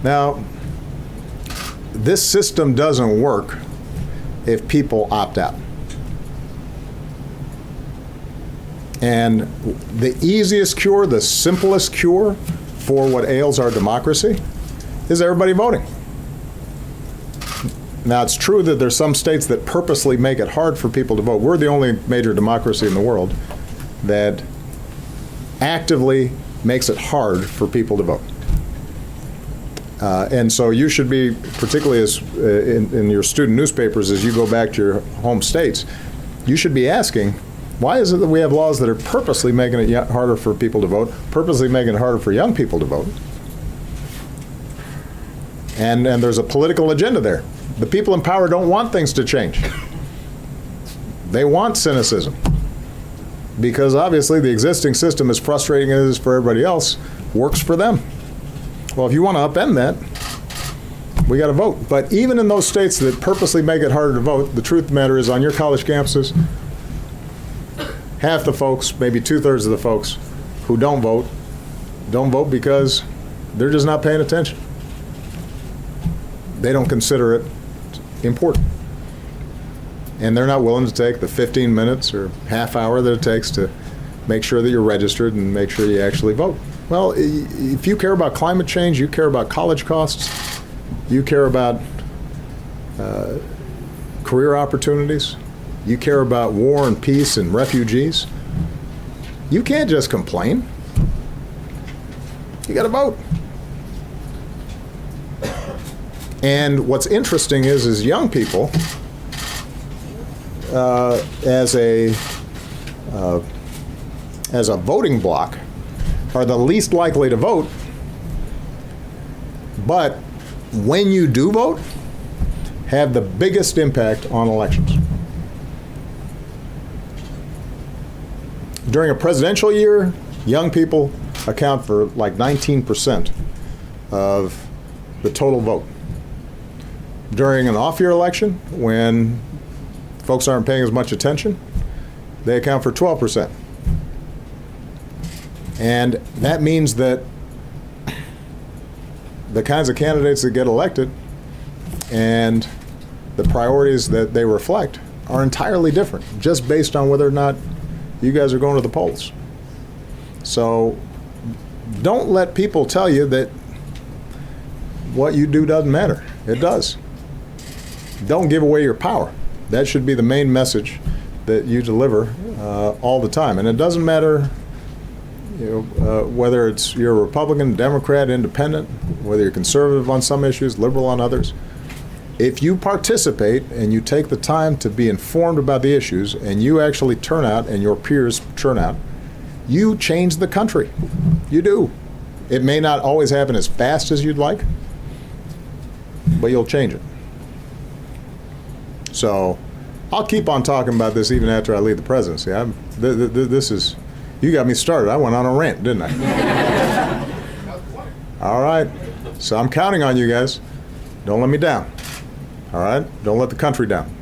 Now, this system doesn't work if people opt out. And the easiest cure, the simplest cure for what ails our democracy is everybody voting. Now, it's true that there's some states that purposely make it hard for people to vote. We're the only major democracy in the world that actively makes it hard for people to vote. And so you should be, particularly as in your student newspapers, as you go back to your home states, you should be asking, why is it that we have laws that are purposely making it harder for people to vote, purposely making it harder for young people to vote? And there's a political agenda there. The people in power don't want things to change. They want cynicism. Because obviously the existing system, as frustrating as it is for everybody else, works for them. Well, if you want to upend that, we got to vote. But even in those states that purposely make it harder to vote, the truth of the matter is on your college campuses, half the folks, maybe 2/3 of the folks who don't vote because they're just not paying attention. They don't consider it important. And they're not willing to take the 15 minutes or half hour that it takes to make sure that you're registered and make sure you actually vote. Well, if you care about climate change, you care about college costs, you care about career opportunities, you care about war and peace and refugees, you can't just complain. You got to vote. And what's interesting is young people, as a voting bloc, are the least likely to vote, but when you do vote, have the biggest impact on elections. During a presidential year, young people account for like 19% of the total vote. During an off-year election, when folks aren't paying as much attention, they account for 12%. And that means that the kinds of candidates that get elected and the priorities that they reflect are entirely different, just based on whether or not you guys are going to the polls. So don't let people tell you that what you do doesn't matter. It does. Don't give away your power. That should be the main message that you deliver all the time. And it doesn't matter whether you're a Republican, Democrat, Independent, whether you're conservative on some issues, liberal on others. If you participate and you take the time to be informed about the issues and you actually turn out and your peers turn out, you change the country. You do. It may not always happen as fast as you'd like, but you'll change it. So I'll keep on talking about this even after I leave the presidency. This is, you got me started. I went on a rant, didn't I? All right. So I'm counting on you guys. Don't let me down. All right? Don't let the country down.